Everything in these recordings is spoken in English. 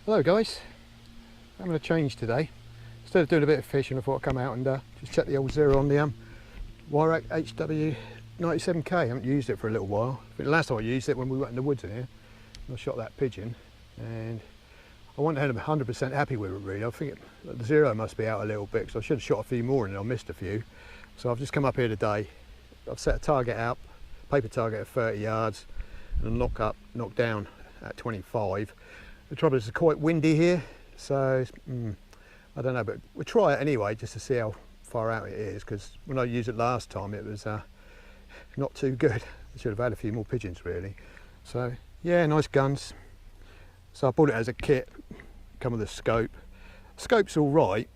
Hello guys, I'm going to change today. Instead of doing a bit of fishing, I thought I'd come out and just check the old Zero on the Hw97K. I haven't used it for a little while. I think the last time I used it when we went in the woods in here, I shot that pigeon, and I wasn't 100% happy with it really. I think the Zero must be out a little bit, because I should have shot a few more and I missed a few. So I've just come up here today. I've set a target out, paper target at 30 yards, and a knock down at 25. The trouble is it's quite windy here, so I don't know, but we'll try it anyway just to see how far out it is, because when I used it last time it was not too good. I should have had a few more pigeons really. So yeah, nice guns. So I bought it as a kit, come with a scope. Scope's all right.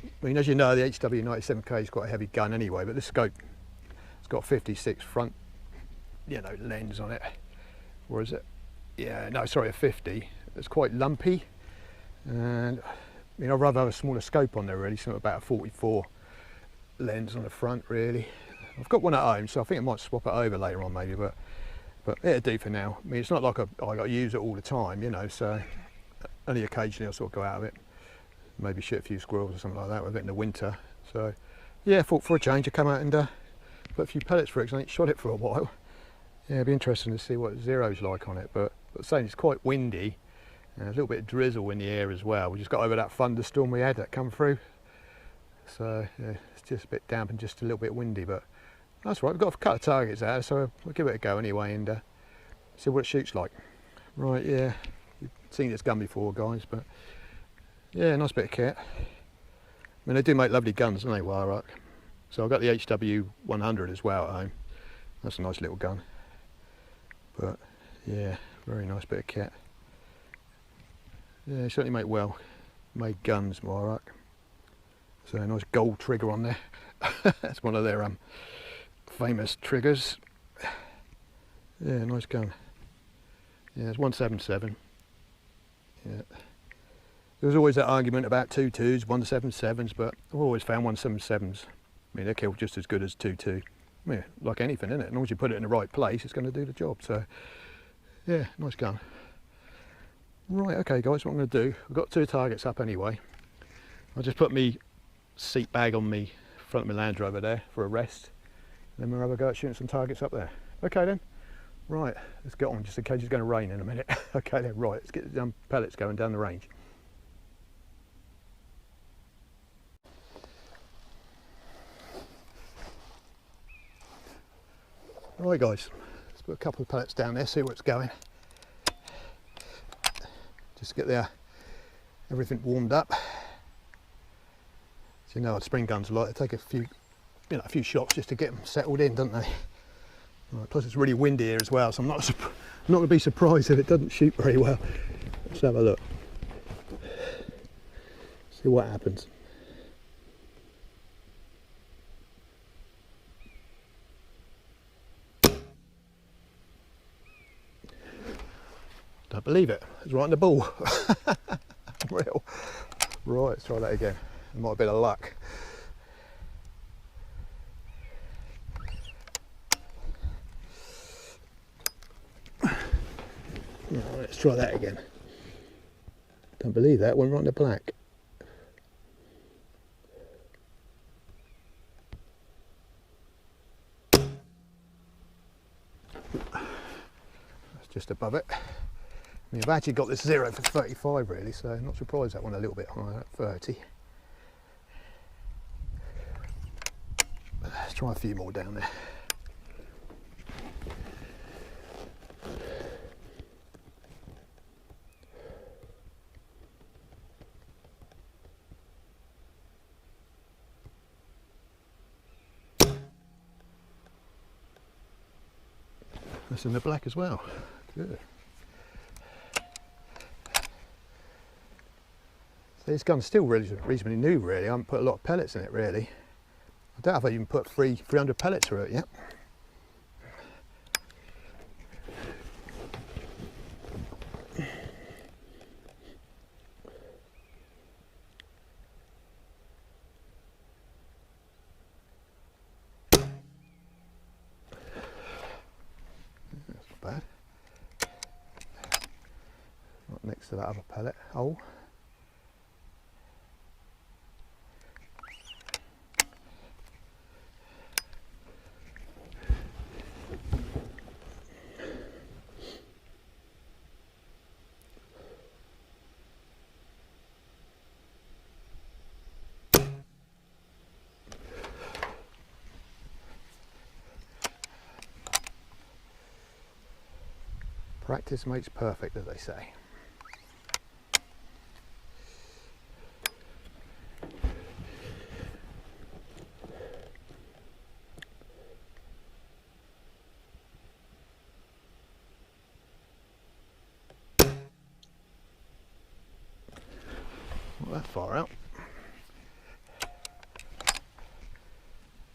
I mean, as you know, the Hw97K has got a heavy gun anyway, but this scope, it's got 56 front, lens on it. Or is it? Yeah, no, sorry, a 50. It's quite lumpy, and I'd rather have a smaller scope on there really, something about a 44 lens on the front really. I've got one at home, so I think I might swap it over later on maybe, but it'll do for now. I mean, it's not like I got to use it all the time, so only occasionally I'll sort of go out of it, maybe shoot a few squirrels or something like that with it in the winter. So yeah, for a change I come out and put a few pellets for it, because I ain't shot it for a while. Yeah, it'd be interesting to see what Zero's like on it, but saying it's quite windy. A little bit of drizzle in the air as well. We just got over that thunderstorm we had that come through, so yeah, it's just a bit damp and just a little bit windy, but that's right. We've got a couple of targets out, so we'll give it a go anyway and see what it shoots like. Right, yeah, you've seen this gun before guys, but yeah, nice bit of kit. I mean, they do make lovely guns, don't they, Warrock? So I've got the HW100 as well at home. That's a nice little gun, but yeah, very nice bit of kit. Yeah, they certainly make well made guns, Warrock. So a nice gold trigger on there. That's one of their famous triggers. Yeah, nice gun. Yeah, it's 177. Yeah. There was always that argument about 2.2s, 177s, but I've always found 177s. I mean, they kill just as good as 2.2. I mean, like anything, isn't it? As long as you put it in the right place, it's going to do the job. So yeah, nice gun. Right, okay guys, what I'm going to do, I've got two targets up anyway. I'll just put me seat bag on me front of my Land Rover there for a rest, and then we'll have a go at shooting some targets up there. Okay then, right, let's get on, just in case it's going to rain in a minute. Okay then, right, let's get the pellets going down the range. Right guys, let's put a couple of pellets down there, see where it's going. Just to get everything warmed up. So you know what spring guns are like, they take a few shots just to get them settled in, don't they? Right, plus it's really windy here as well, so I'm not going to be surprised if it doesn't shoot very well. Let's have a look. See what happens. Don't believe it, it's right on the ball. Real. Right, let's try that again. It might have been a luck. Right, let's try that again. Don't believe that, went right on the black. That's just above it. I mean, I've actually got this Zero for 35 really, so I'm not surprised that one a little bit higher at 30. Let's try a few more down there. That's in the black as well. Good. This gun's still really reasonably new really. I haven't put a lot of pellets in it really. I doubt if I even put 300 pellets through it yet. next to that other pellet hole. Practice makes perfect, as they say. Not that far out.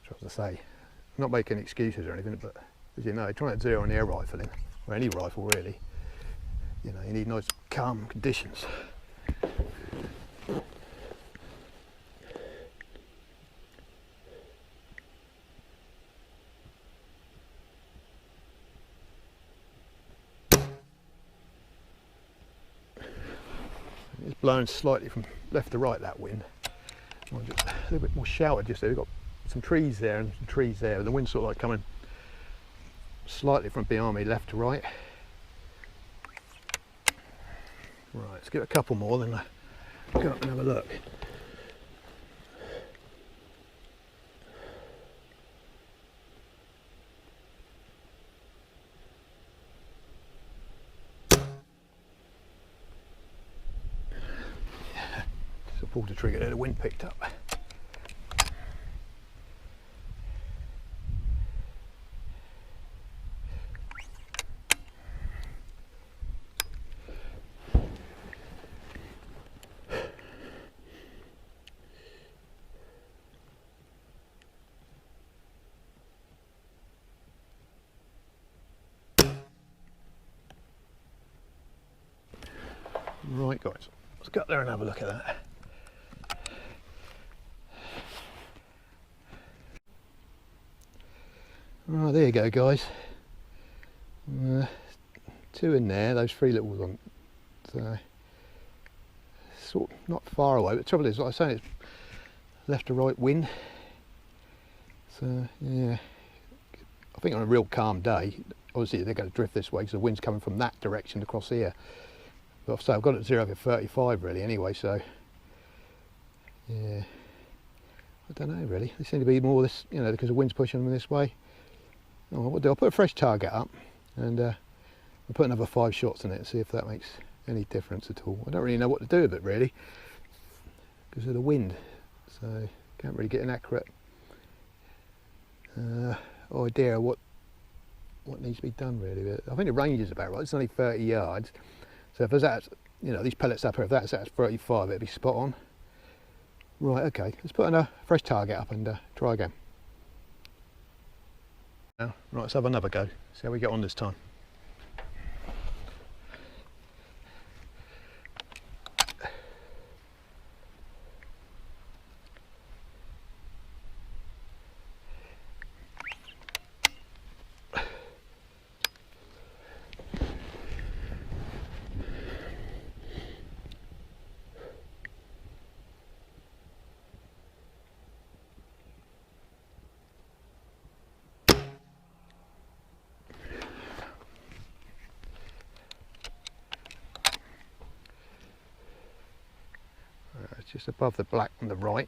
As I say, I'm not making excuses or anything, but as you know, trying to zero an air rifle in, or any rifle really, you know, you need nice calm conditions. It's blowing slightly from left to right, that wind. Just a little bit more sheltered just there. We've got some trees there and some trees there. The wind's sort of like coming slightly from behind me, left to right. Right, let's get a couple more, then go up and have a look. Just pulled the trigger there, the wind picked up. Right guys, let's go up there and have a look at that. Right, there you go guys. Two in there, those three little ones on. So, sort of not far away, but the trouble is, like I was saying, it's left to right wind. So yeah, I think on a real calm day, obviously they're going to drift this way because the wind's coming from that direction across here. But so I've got it 0 to 35 really anyway, so yeah, I don't know really. They seem to be more this, you know, because the wind's pushing them this way. Oh, what I'll do, I'll put a fresh target up and I'll put another 5 shots in it and see if that makes any difference at all. I don't really know what to do with it really because of the wind, so can't really get an accurate idea of what needs to be done really. But I think the range is about right. It's only 30 yards. So if there's that, you know, these pellets up here, if that's at 35, it'd be spot on. Right, okay, let's put a fresh target up and try again. Now, right, let's have another go, see how we get on this time. Just above the black on the right,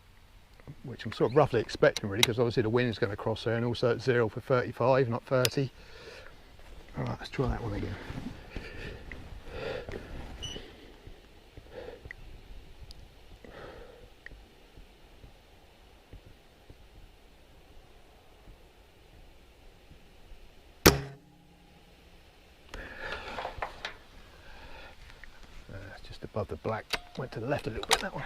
which I'm sort of roughly expecting really, because obviously the wind is going to cross there, and also it's 0 for 35, not 30. All right, let's try that one again. It's just above the black, went to the left a little bit, that one.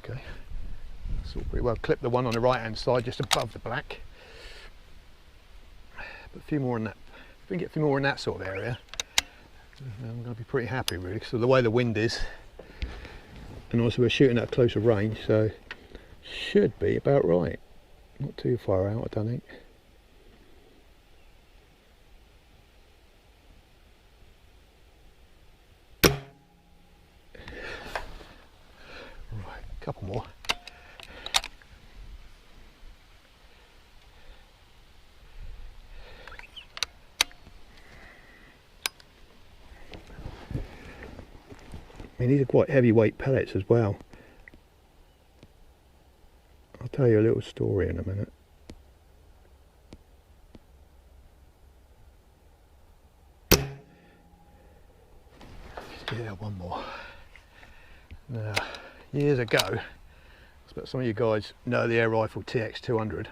Okay, that's all pretty well. Clip the one on the right hand side just above the black. But a few more in that. If we can get a few more in that sort of area, I'm going to be pretty happy really, because of the way the wind is. And also we're shooting at a closer range, so should be about right. Not too far out, I don't think. Right, a couple more. I mean, these are quite heavyweight pellets as well. I'll tell you a little story in a minute. Yeah, one more. Now, years ago, I suppose some of you guys know the air rifle TX200.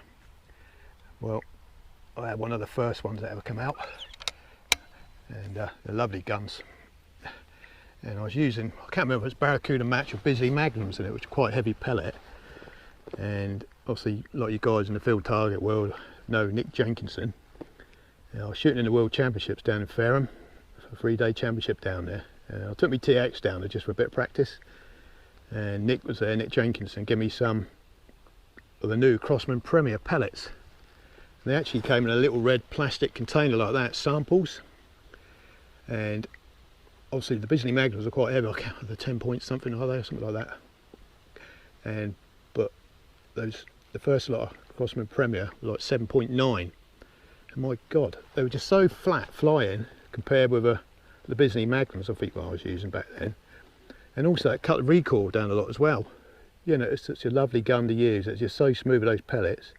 Well, I had one of the first ones that ever come out, and they're lovely guns. And I was using, I can't remember if it's Barracuda Match or Bisley Magnums in it, which are quite heavy pellet. And obviously, a lot of you guys in the field target world know Nick Jenkinson. I was shooting in the World Championships down in Fareham, a 3-day championship down there. I took my TX down there just for a bit of practice. And Nick was there, Nick Jenkinson, gave me some of the new Crossman Premier pellets. And they actually came in a little red plastic container like that, samples. And obviously the Bisley Magnums are quite heavy, like the 10 point something or other, something like that. And but the first lot of Crossman Premier were like 7.9. And my God, they were just so flat flying compared with the Bisley Magnums I think I was using back then. And also it cut the recoil down a lot as well. You know, it's such a lovely gun to use. It's just so smooth with those pellets.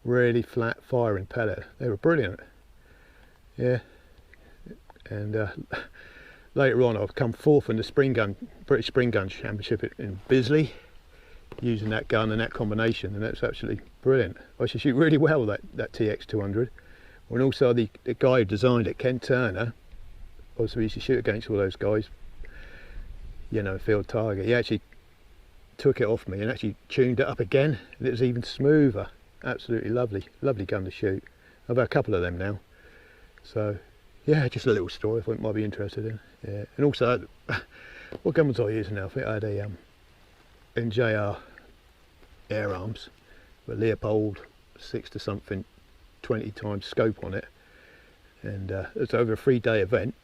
Really flat firing pellet. They were brilliant. Yeah. And later on I've come fourth in the British Spring Gun Championship in Bisley, using that gun and that combination, and that's absolutely brilliant. I should shoot really well with that TX200. And also the guy who designed it, Ken Turner, obviously we used to shoot against all those guys, you know, field target. He actually took it off me and actually tuned it up again, and it was even smoother. Absolutely lovely, lovely gun to shoot. I've had a couple of them now. So yeah, just a little story I think you might be interested in. Yeah. And also, what gun was I using now? I think I had a NJR air arms, but Leopold 6 to something 20 times scope on it, and it's over a 3-day event.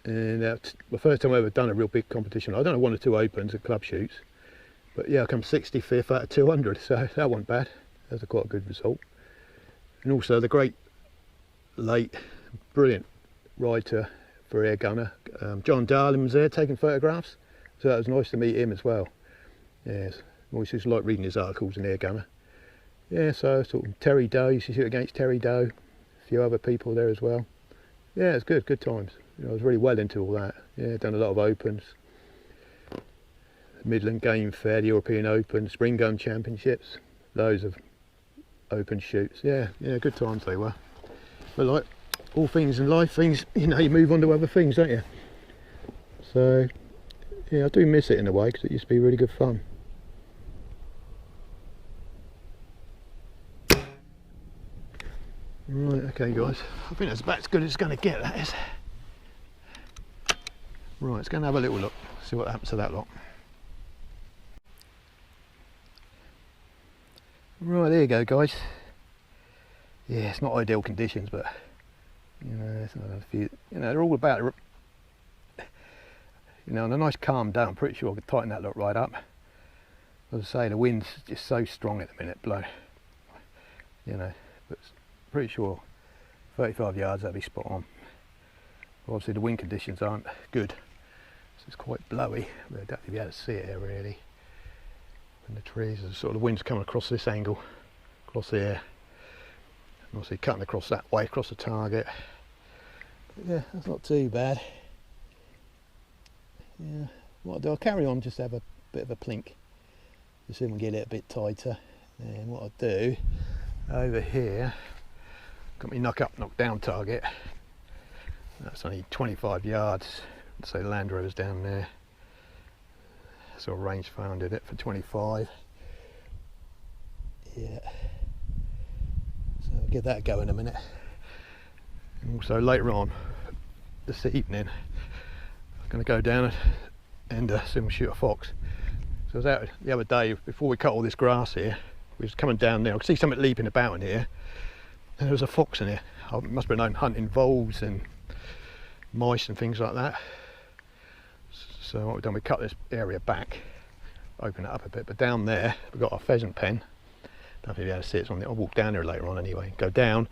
And that's the first time I've ever done a real big competition. I don't know, 1 or 2 opens and club shoots, but yeah, I come 65th out of 200, so that wasn't bad. That's quite a good result. And also the great late brilliant writer for air gunner, John Darling was there taking photographs, so that was nice to meet him as well. Yes, I always used to like reading his articles in air gunner. Yeah, so sort of Terry Doe, used to shoot against Terry Doe, a few other people there as well. Yeah, it's good times. You know, I was really well into all that. Yeah, done a lot of opens, Midland Game Fair, the European Open, Spring Gun Championships, loads of open shoots. Yeah, good times they were. But like all things in life, you know, you move on to other things, don't you? So yeah, I do miss it in a way, because it used to be really good fun. Right, okay guys, I think that's about as good as it's going to get, that is. Right, let's go and have a little look, see what happens to that lot. Right, there you go guys. Yeah, it's not ideal conditions, but you know, there's another few, you know, they're all about, you know, on a nice calm down. I'm pretty sure I could tighten that lot right up. As I say, the wind's just so strong at the minute, you know, but pretty sure 35 yards that'd be spot on. Obviously the wind conditions aren't good, so it's quite blowy, but I don't think you'll be able to see it here really. And the trees, are sort of the wind's coming across this angle, across here, and obviously cutting across that way, across the target. But yeah, that's not too bad. Yeah, what I'll do, I'll carry on, just have a bit of a plink, just so we can get it a bit tighter. And what I'll do, over here, got me knock up, knock down target. That's only 25 yards, so Land Rover's down there. sort of range founded it for 25. Yeah, so I'll give that a go in a minute. And also later on this evening I'm going to go down and see we'll shoot a fox. So I was out the other day before we cut all this grass here. We was coming down there, I could see something leaping about in here, and there was a fox in here. I must have known hunting voles and mice and things like that. So what we've done, we cut this area back, open it up a bit, but down there we've got our pheasant pen. Don't know if you'll be able to see it, I'll walk down there later on anyway. Go down,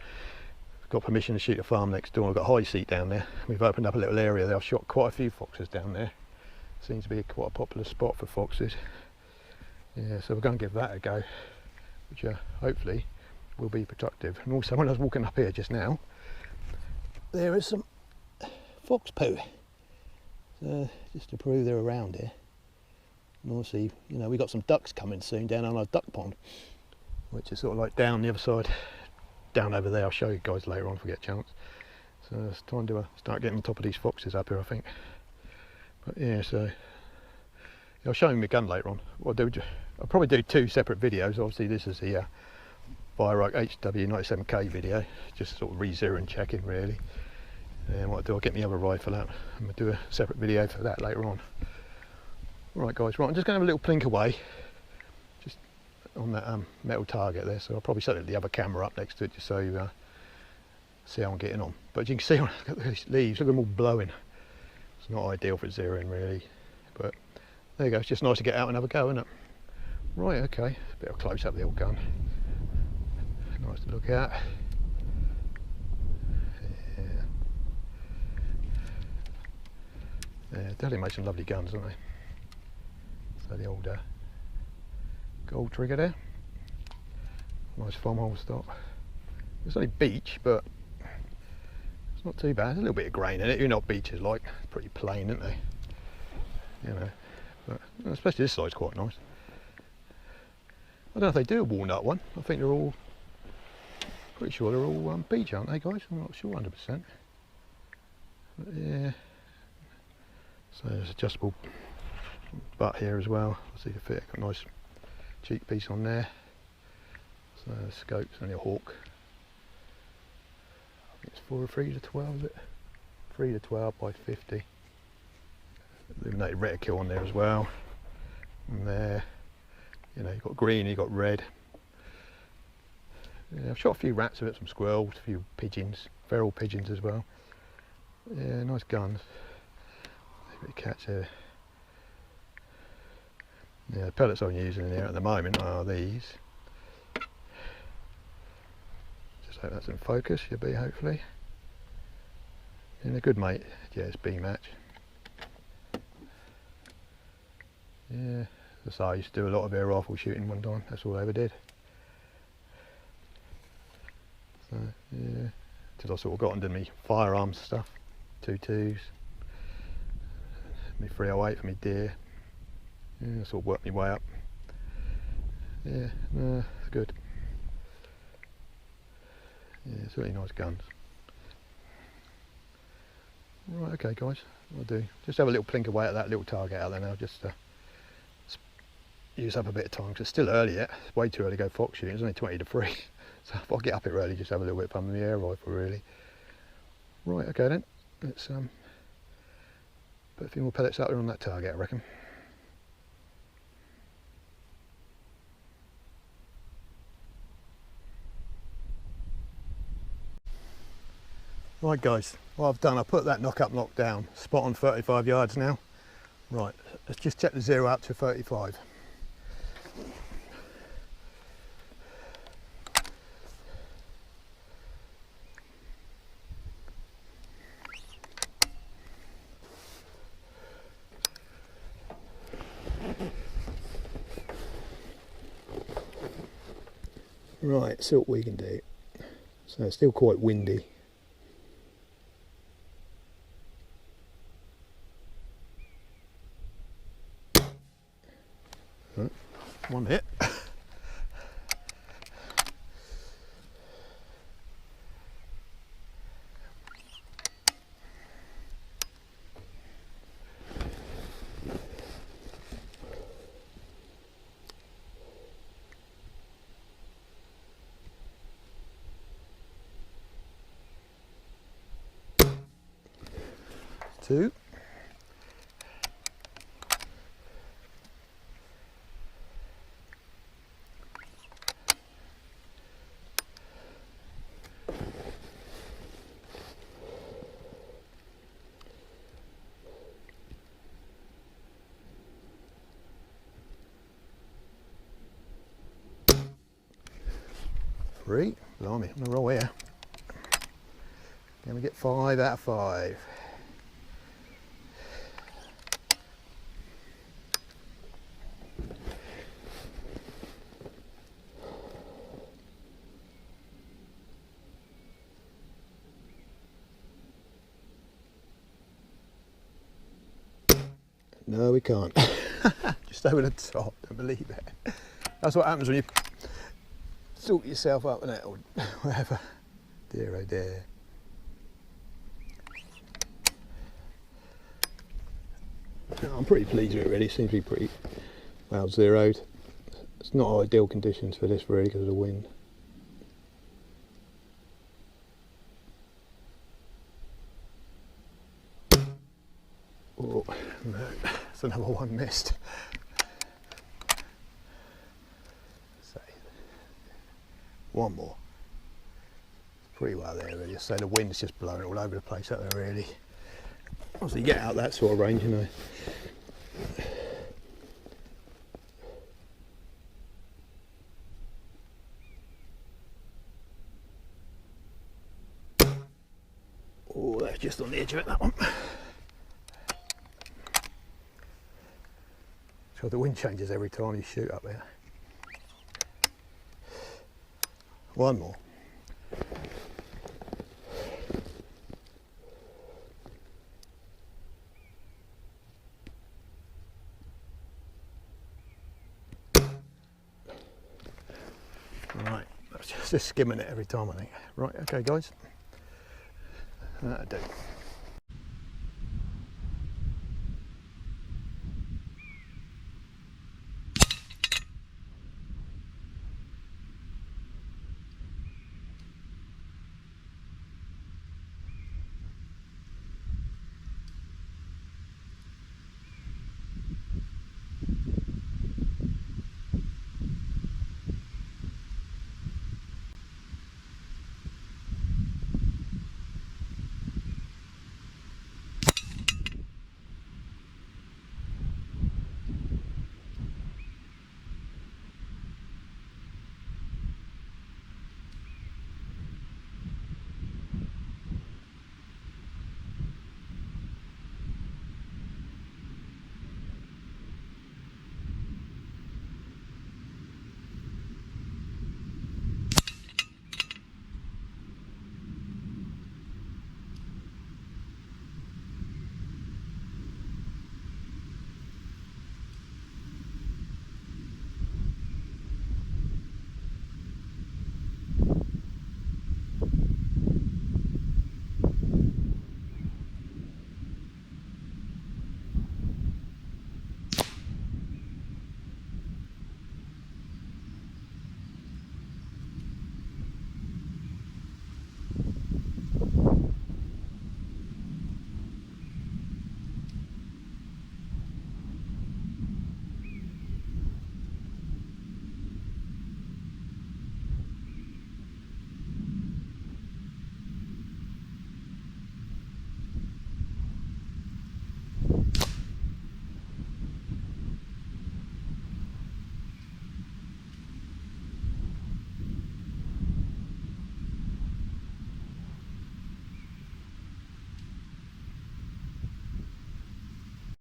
got permission to shoot a farm next door. I've got a high seat down there. We've opened up a little area there. I've shot quite a few foxes down there. Seems to be quite a popular spot for foxes. Yeah, so we're going to give that a go, which hopefully will be productive. And also when I was walking up here just now, there is some fox poo. So just to prove they're around here. And obviously, you know, we've got some ducks coming soon down on our duck pond, which is sort of like down the other side, down over there. I'll show you guys later on if we get a chance. So it's time to start getting on top of these foxes up here, I think. But yeah, so I'll show you my gun later on. I'll probably do 2 separate videos. Obviously this is the Hw97K video, just sort of re-zero and checking really. And what I'll do, I'll get my other rifle out and we'll do a separate video for that later on. Right guys, right, I'm just going to have a little plink away just on that metal target there, so I'll probably set the other camera up next to it just so you see how I'm getting on. But you can see, look at these leaves, look at them all blowing. It's not ideal for zeroing really, but there you go, it's just nice to get out and have a go, isn't it? Right, okay, a bit of close up of the old gun. Nice to look at. Yeah, definitely make some lovely guns, don't they? So the old gold trigger there. Nice farm hole stop. It's only beech, but it's not too bad. There's a little bit of grain in it. You know what beech is like. It's pretty plain, isn't they? You know, but especially this side's quite nice. I don't know if they do a walnut one. I think they're all, pretty sure they're all beech, aren't they, guys? I'm not sure 100%. But yeah. So there's adjustable butt here as well. See the fit, got a nice cheek piece on there. So the scope's only a hawk. I think it's 3 to 12, is it? 3 to 12 by 50. Illuminated reticule on there as well. And there, you know, you've got green, you've got red. Yeah, I've shot a few rats with it, some squirrels, a few pigeons, feral pigeons as well. Yeah, nice guns. Catch here. Yeah, the pellets I'm using in here at the moment are these. Just hope that's in focus, should be hopefully. And a good mate, yeah, it's B match. Yeah, so I used to do a lot of air rifle shooting one time, that's all I ever did. So yeah, till I sort of got into me firearms stuff, 2.2s. Me 308 for me deer. Yeah, sort of worked my way up. Yeah, no, it's good. Yeah, it's really nice guns. Right, okay guys, I'll do. Just have a little plink away at that little target out there now, just to use up a bit of time, because it's still early yet. It's way too early to go fox shooting, it's only 20 to 3. So if I get up it early, just have a little bit of fun with the air rifle really. Right, okay then, let's put a few more pellets out there on that target, I reckon. Right guys, what I've done, I put that knock up, knock down, spot on 35 yards now. Right, let's just check the zero up to 35. Right, see what we can do. So it's still quite windy. Right, one hit. 2. Three. Blimey, I'm on a roll here. Can we get 5 out of 5? No, we can't. Just over the top, don't believe it. That's what happens when you sort yourself up in it, or whatever. Dear oh dear. I'm pretty pleased with it really, seems to be pretty well zeroed. It's not ideal conditions for this really because of the wind. Oh no, that's another one missed. So, one more. It's pretty well there really, so the wind's just blowing all over the place up there really. Obviously you get out that sort of range, you know. Oh, that's just on the edge of it, that one. So the wind changes every time you shoot up there. One more. Right, that's just skimming it every time I think. Right, okay guys. That'll do.